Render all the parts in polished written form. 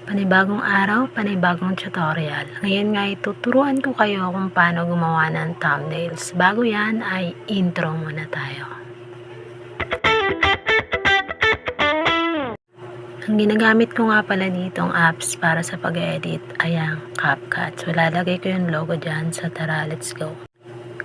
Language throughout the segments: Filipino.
Panibagong araw, panibagong tutorial. Ngayon nga tuturuan ko kayo kung paano gumawa ng thumbnails. Bago yan ay intro muna tayo. Ang ginagamit ko nga pala ditong apps para sa pag-edit ay ang CapCut. So lalagay ko yung logo dyan. So tara, let's go.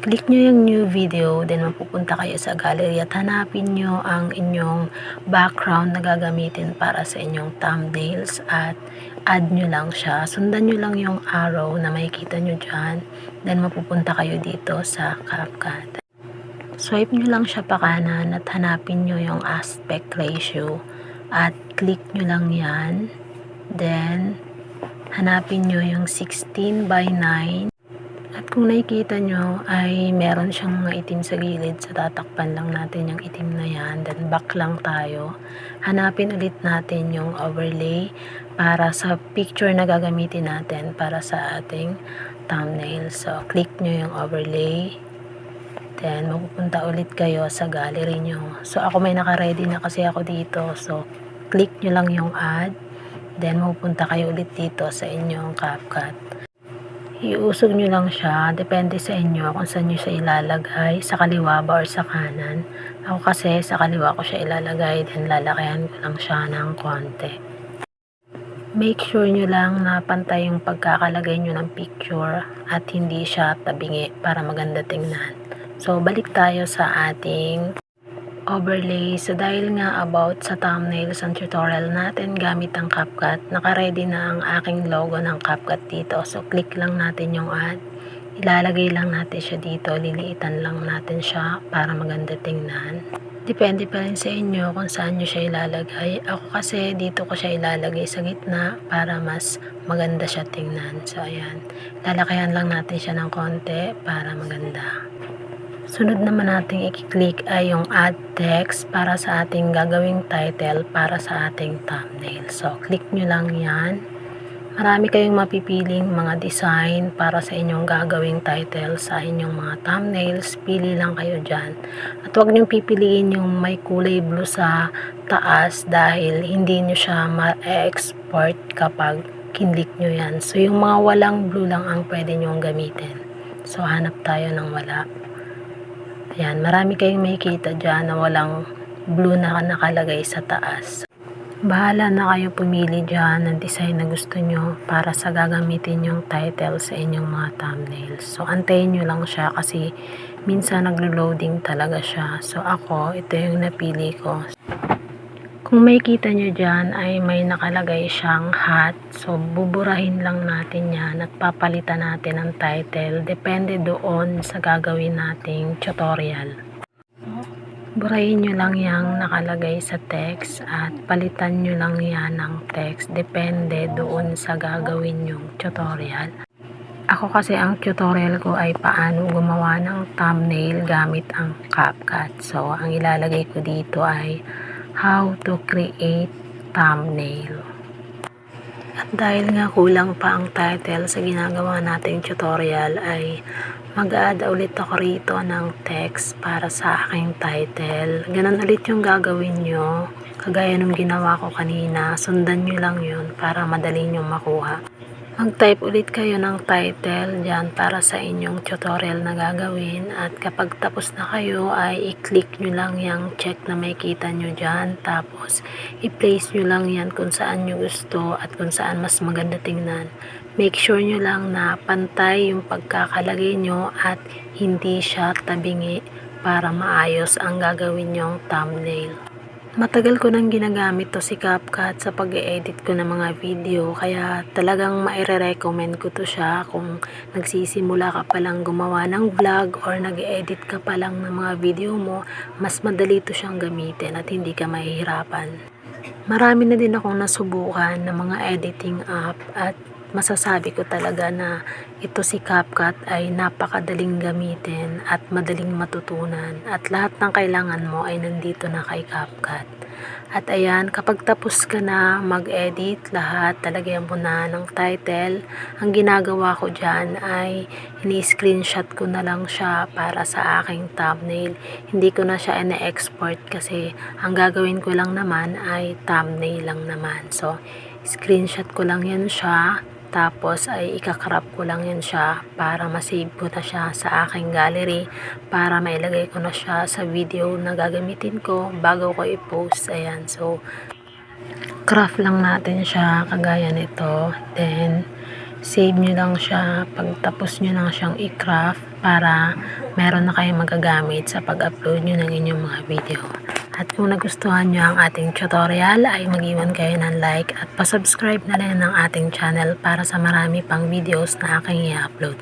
Click nyo yung new video, then mapupunta kayo sa gallery at hanapin nyo ang inyong background na gagamitin para sa inyong thumbnails at add nyo lang siya. Sundan nyo lang yung arrow na makikita nyo dyan, then mapupunta kayo dito sa CapCut. Swipe nyo lang siya pa kanan at hanapin nyo yung aspect ratio at click nyo lang yan. Then hanapin nyo yung 16:9. At kung nakikita nyo ay meron siyang mga itim sa gilid, so tatakpan lang natin yung itim na yan, then back lang tayo. Hanapin ulit natin yung overlay para sa picture na gagamitin natin para sa ating thumbnail. So click nyo yung overlay, then mapupunta ulit kayo sa gallery nyo. So ako may naka-ready na kasi ako dito, so click nyo lang yung add, then mapupunta kayo ulit dito sa inyong CapCut. Iusog nyo lang siya, depende sa inyo kung saan nyo siya ilalagay, sa kaliwa ba or sa kanan. Ako kasi sa kaliwa ko siya ilalagay, then lalakayan ko lang siya ng konti. Make sure nyo lang na pantay yung pagkakalagay nyo ng picture at hindi siya tabingi para maganda tingnan. So balik tayo sa ating overlay. So dahil nga about sa thumbnails ang tutorial natin gamit ang CapCut, naka-ready na ang aking logo ng CapCut dito. So click lang natin yung add, ilalagay lang natin siya dito, liliitan lang natin siya para maganda tingnan. Depende pa rin sa inyo kung saan nyo siya ilalagay. Ako kasi dito ko siya ilalagay sa gitna para mas maganda siya tingnan. So ayan, lalakayan lang natin siya ng konti para maganda. Sunod naman nating i-click ay yung add text para sa ating gagawing title para sa ating thumbnail. So click nyo lang yan. Marami kayong mapipiling mga design para sa inyong gagawing title sa inyong mga thumbnails. Pili lang kayo dyan. At huwag nyo pipiliin yung may kulay blue sa taas dahil hindi nyo siya ma-export kapag kinlik nyo yan. So yung mga walang blue lang ang pwede nyo gamitin. So hanap tayo ng wala. Ayan, marami kayong makikita dyan na walang blue na nakalagay sa taas. Bahala na kayo pumili dyan ng design na gusto nyo para sa gagamitin yung title sa inyong mga thumbnails. So, antayin nyo lang siya kasi minsan naglo-loading talaga siya. So, ako, ito yung napili ko. Kung makikita nyo dyan ay may nakalagay siyang hat. So, buburahin lang natin yan at papalitan natin ang title. Depende doon sa gagawin nating tutorial. Burahin nyo lang yung nakalagay sa text at palitan nyo lang yan ng text. Depende doon sa gagawin yung tutorial. Ako kasi ang tutorial ko ay paano gumawa ng thumbnail gamit ang CapCut. So, ang ilalagay ko dito ay how to create thumbnail. At dahil nga kulang pa ang title sa ginagawa nating tutorial ay mag-add ulit ako rito ng text para sa aking title. Ganun ulit yung gagawin nyo. Kagaya nung ginawa ko kanina, sundan nyo lang yun para madali nyo makuha. Mag-type ulit kayo ng title dyan para sa inyong tutorial na gagawin at kapag tapos na kayo ay i-click nyo lang yung check na makikita nyo dyan, tapos i-place nyo lang yan kung saan nyo gusto at kung saan mas maganda tingnan. Make sure nyo lang na pantay yung pagkakalagay nyo at hindi siya tabingi para maayos ang gagawin nyong thumbnail. Matagal ko nang ginagamit to si CapCut sa pag-e-edit ko ng mga video, kaya talagang maire-recommend ko to siya kung nagsisimula ka palang gumawa ng vlog or nag-e-edit ka palang ng mga video mo. Mas madali to siyang gamitin at hindi ka mahihirapan. Marami na din akong nasubukan ng mga editing app at masasabi ko talaga na ito si CapCut ay napakadaling gamitin at madaling matutunan at lahat ng kailangan mo ay nandito na kay CapCut. At ayan, kapag tapos ka na mag-edit lahat, talagyan mo na ng title. Ang ginagawa ko dyan ay ini-screenshot ko na lang siya para sa aking thumbnail. Hindi ko na siya ina-export kasi ang gagawin ko lang naman ay thumbnail lang naman. So, screenshot ko lang yan siya, tapos ay ikakrop ko lang yan siya para masave ko na siya sa aking gallery, para mailagay ko na siya sa video na gagamitin ko bago ko i-post. Ayan, so craft lang natin siya kagaya nito, then save nyo lang siya pagtapos nyo lang siyang i-craft para meron na kayong magagamit sa pag-upload nyo ng inyong mga video. At kung nagustuhan nyo ang ating tutorial ay mag-iwan kayo ng like at pasubscribe na rin ng ating channel para sa marami pang videos na aking i-upload.